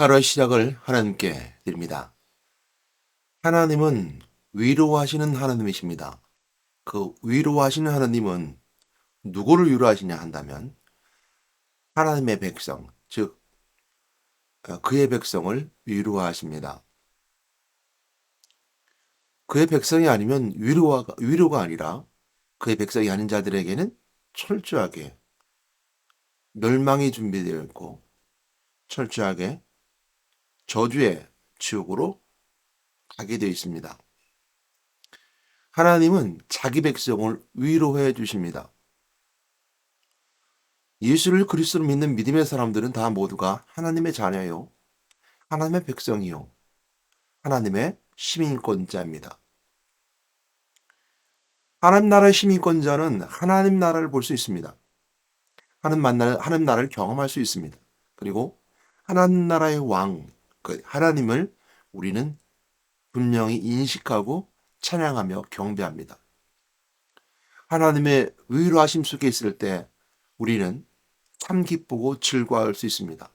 하루의 시작을 하나님께 드립니다. 하나님은 위로하시는 하나님이십니다. 그 위로하시는 하나님은 누구를 위로하시냐 한다면 하나님의 백성, 즉 그의 백성을 위로하십니다. 그의 백성이 아니면 위로가 아니라 그의 백성이 아닌 자들에게는 철저하게 멸망이 준비되어 있고 철저하게 저주의 지옥으로 가게 되어 있습니다. 하나님은 자기 백성을 위로해 주십니다. 예수를 그리스도로 믿는 믿음의 사람들은 다 모두가 하나님의 자녀요, 하나님의 백성이요, 하나님의 시민권자입니다. 하나님 나라의 시민권자는 하나님 나라를 볼 수 있습니다. 하나님 나라를 경험할 수 있습니다. 그리고 하나님 나라의 왕, 그 하나님을 우리는 분명히 인식하고 찬양하며 경배합니다. 하나님의 위로하심 속에 있을 때 우리는 참 기쁘고 즐거워할 수 있습니다.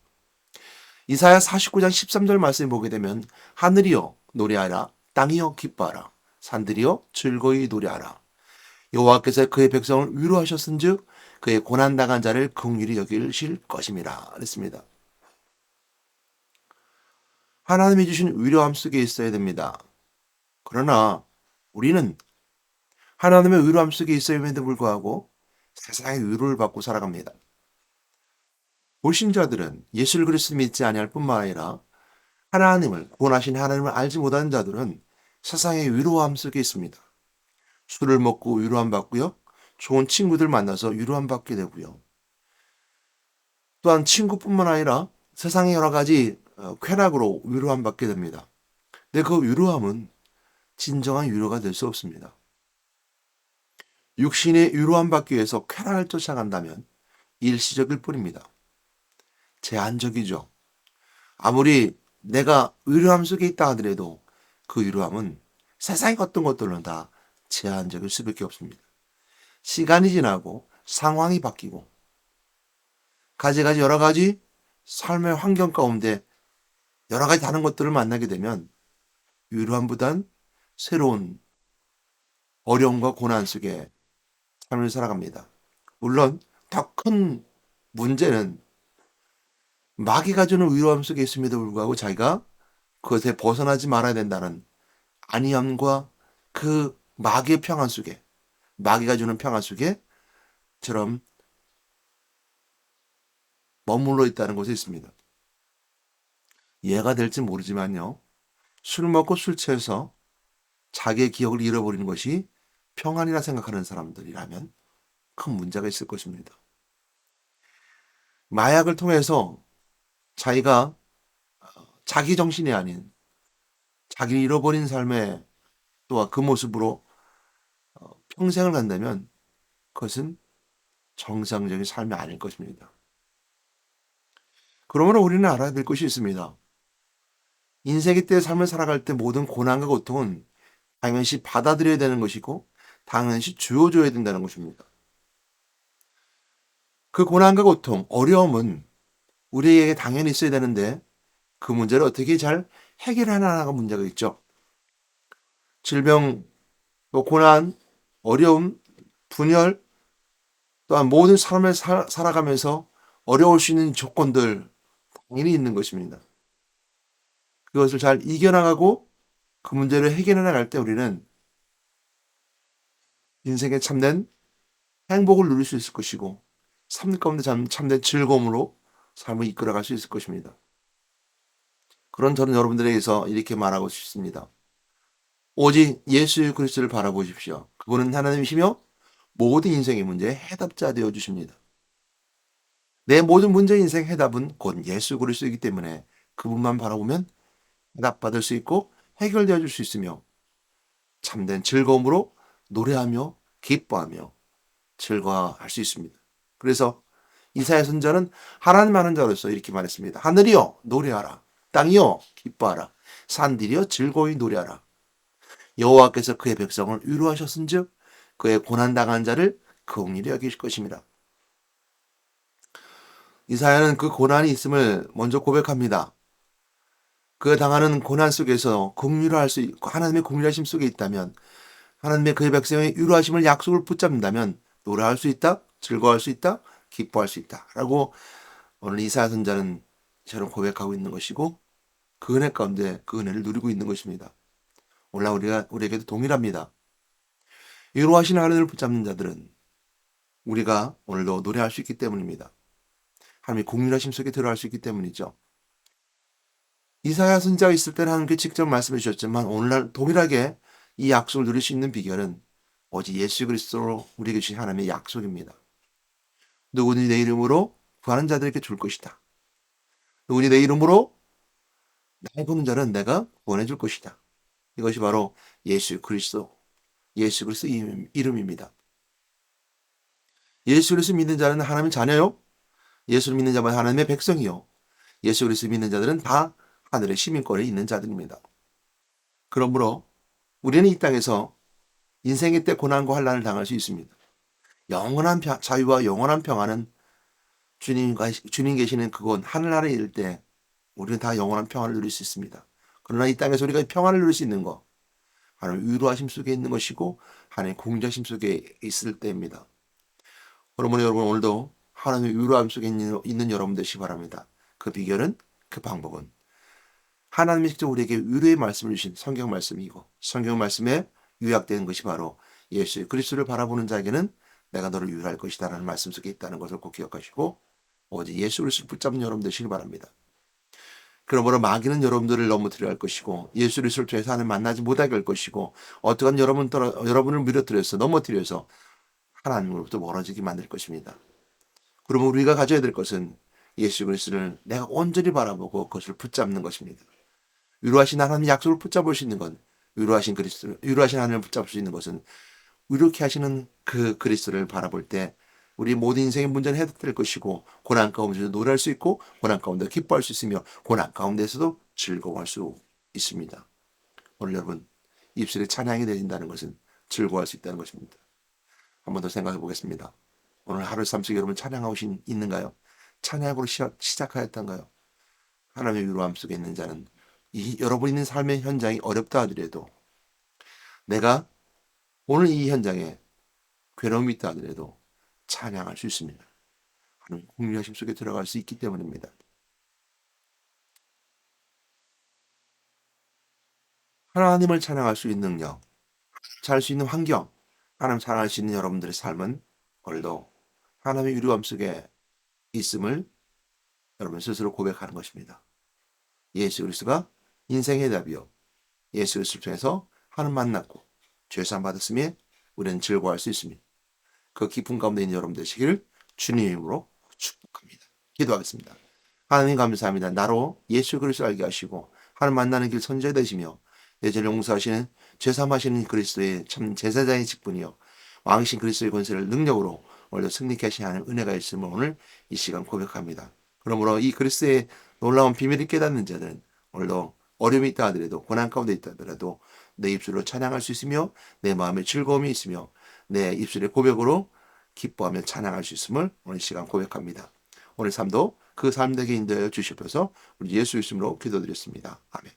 이사야 49장 13절 말씀을 보게 되면 하늘이여 노래하라, 땅이여 기뻐하라, 산들이여 즐거이 노래하라. 여호와께서 그의 백성을 위로하셨은즉 그의 고난당한 자를 긍휼히 여기실 것임이라 그랬습니다. 하나님이 주신 위로함 속에 있어야 됩니다. 그러나 우리는 하나님의 위로함 속에 있어야임에도 불구하고 세상의 위로를 받고 살아갑니다. 불신자들은 예수를 그리스도 믿지 아니할 뿐만 아니라 하나님을 구원하신 하나님을 알지 못하는 자들은 세상의 위로함 속에 있습니다. 술을 먹고 위로함 받고요. 좋은 친구들 만나서 위로함 받게 되고요. 또한 친구뿐만 아니라 세상의 여러 가지 쾌락으로 위로함 받게 됩니다. 근데 그 위로함은 진정한 위로가 될 수 없습니다. 육신의 위로함 받기 위해서 쾌락을 쫓아간다면 일시적일 뿐입니다. 제한적이죠. 아무리 내가 위로함 속에 있다 하더라도 그 위로함은 세상의 어떤 것들은 다 제한적일 수밖에 없습니다. 시간이 지나고 상황이 바뀌고 가지가지 여러 가지 삶의 환경 가운데 여러 가지 다른 것들을 만나게 되면 위로함보단 새로운 어려움과 고난 속에 삶을 살아갑니다. 물론 더 큰 문제는 마귀가 주는 위로함 속에 있음에도 불구하고 자기가 그것에 벗어나지 말아야 된다는 안위함과 그 마귀의 평안 속에, 마귀가 주는 평안 속에 처럼 머물러 있다는 것이 있습니다. 이해가 될지 모르지만요. 술 먹고 술 취해서 자기의 기억을 잃어버리는 것이 평안이라 생각하는 사람들이라면 큰 문제가 있을 것입니다. 마약을 통해서 자기가 자기 정신이 아닌 자기를 잃어버린 삶의 또한 그 모습으로 평생을 간다면 그것은 정상적인 삶이 아닐 것입니다. 그러므로 우리는 알아야 될 것이 있습니다. 인생의 때 삶을 살아갈 때 모든 고난과 고통은 당연시 받아들여야 되는 것이고 당연시 주어줘야 된다는 것입니다. 그 고난과 고통, 어려움은 우리에게 당연히 있어야 되는데 그 문제를 어떻게 잘 해결하느냐가 문제가 있죠. 질병, 또 고난, 어려움, 분열, 또한 모든 삶을 살아가면서 어려울 수 있는 조건들 당연히 있는 것입니다. 그것을 잘 이겨나가고 그 문제를 해결해 나갈 때 우리는 인생의 참된 행복을 누릴 수 있을 것이고 삶 가운데 참된 즐거움으로 삶을 이끌어갈 수 있을 것입니다. 그런 저는 여러분들에게서 이렇게 말하고 싶습니다. 오직 예수 그리스도를 바라보십시오. 그분은 하나님이시며 모든 인생의 문제에 해답자 되어 주십니다. 내 모든 문제 인생 해답은 곧 예수 그리스도이기 때문에 그분만 바라보면 해답받을 수 있고 해결되어 줄 수 있으며 참된 즐거움으로 노래하며 기뻐하며 즐거워할 수 있습니다. 그래서 이사야 선지자는 하나님 아는 자로서 이렇게 말했습니다. 하늘이여 노래하라, 땅이여 기뻐하라, 산들이여 즐거이 노래하라. 여호와께서 그의 백성을 위로하셨은즉 그의 고난당한 자를 긍휼히 여기실 것입니다. 이사야는 그 고난이 있음을 먼저 고백합니다. 그가 당하는 고난 속에서 긍휼할 수 있고 하나님의 긍휼하심 속에 있다면, 하나님의 그의 백성의 위로하심을 약속을 붙잡는다면 노래할 수 있다, 즐거워할 수 있다, 기뻐할 수 있다라고 오늘 이사야 선자는 저는 고백하고 있는 것이고, 그 은혜 가운데 그 은혜를 누리고 있는 것입니다. 오늘 우리에게도 동일합니다. 위로하시는 하나님을 붙잡는 자들은 우리가 오늘도 노래할 수 있기 때문입니다. 하나님의 긍휼하심 속에 들어갈 수 있기 때문이죠. 이사야 선지자가 있을 때는 하나님께 직접 말씀해 주셨지만, 오늘날 동일하게 이 약속을 누릴 수 있는 비결은 오직 예수 그리스도로 우리에게 주신 하나님의 약속입니다. 누구든지 내 이름으로 구하는 자들에게 줄 것이다. 누구든지 내 이름으로 날 부르는 자는 내가 구원해 줄 것이다. 이것이 바로 예수 그리스도 이름입니다. 예수 그리스도 믿는 자는 하나님의 자녀요, 예수를 믿는 자만 하나님의 백성이요, 예수 그리스도 믿는 자들은 다 하늘의 시민권에 있는 자들입니다. 그러므로 우리는 이 땅에서 인생의 때 고난과 환난을 당할 수 있습니다. 영원한 자유와 영원한 평안은 주님 계시는 그곳 하늘나라에 이를 때 우리는 다 영원한 평안을 누릴 수 있습니다. 그러나 이 땅에서 우리가 평안을 누릴 수 있는 것, 하나님 위로하심 속에 있는 것이고 하나님 공자심 속에 있을 때입니다. 그러므로 여러분, 오늘도 하나님의 위로함 속에 있는 여러분 되시기 바랍니다. 그 비결은, 그 방법은 하나님이 직접 우리에게 위로의 말씀을 주신 성경 말씀이고, 성경 말씀에 요약되는 것이 바로 예수 그리스도를 바라보는 자에게는 내가 너를 위로할 것이다 라는 말씀 속에 있다는 것을 꼭 기억하시고 오직 예수 그리스도를 붙잡는 여러분 되시기 바랍니다. 그러므로 마귀는 여러분들을 넘어뜨려 할 것이고, 예수 그리스도를 통해서 하나님 만나지 못하게 할 것이고, 어떠한 여러분을 무너뜨려서 넘어뜨려서 하나님으로부터 멀어지게 만들 것입니다. 그러면 우리가 가져야 될 것은 예수 그리스도를 내가 온전히 바라보고 그것을 붙잡는 것입니다. 위로하신 하나님의 약속을 붙잡을 수 있는 건, 위로하신 하나님을 붙잡을 수 있는 것은 위로케 하시는 그 그리스도를 바라볼 때 우리 모든 인생의 문제는 해결될 것이고, 고난 가운데서 노래할 수 있고, 고난 가운데 기뻐할 수 있으며, 고난 가운데서도 즐거워할 수 있습니다. 오늘 여러분, 입술에 찬양이 내린다는 것은 즐거워할 수 있다는 것입니다. 한 번 더 생각해 보겠습니다. 오늘 하루 삶 속에 여러분 찬양하고 있는가요? 찬양으로 시작하였던가요? 하나님의 위로함 속에 있는 자는 여러분 있는 삶의 현장이 어렵다 하더라도, 내가 오늘 이 현장에 괴로움이 있다 하더라도 찬양할 수 있습니다. 하나님 긍휼하심 속에 들어갈 수 있기 때문입니다. 하나님을 찬양할 수 있는 능력, 살 수 있는 환경, 하나님 찬양할 수 있는 여러분들의 삶은 오늘도 하나님의 위로함 속에 있음을 여러분 스스로 고백하는 것입니다. 예수 그리스도가 인생의 답이요, 예수 그리스도를 통해서 하나님 만났고 죄사함 받았으며 우리는 즐거워할 수 있습니다. 그 깊은 가운데 있는 여러분 되시기를 주님의 이름으로 축복합니다. 기도하겠습니다. 하나님 감사합니다. 나로 예수 그리스도를 알게 하시고 하나님 만나는 길 선지자 되시며 내 죄를 용서하시는 죄사함하시는 그리스도의 참 제사장의 직분이요, 왕이신 그리스도의 권세를 능력으로 오늘도 승리케 하시는 하나님 은혜가 있음을 오늘 이 시간 고백합니다. 그러므로 이 그리스도의 놀라운 비밀을 깨닫는 자들은 오늘도 어려움이 있다 하더라도, 고난 가운데 있다 하더라도 내 입술로 찬양할 수 있으며 내 마음에 즐거움이 있으며 내 입술의 고백으로 기뻐하며 찬양할 수 있음을 오늘 시간 고백합니다. 오늘 삶도 그 삶 되게 인도하여 주시옵소서. 우리 예수 이름으로 기도드렸습니다. 아멘.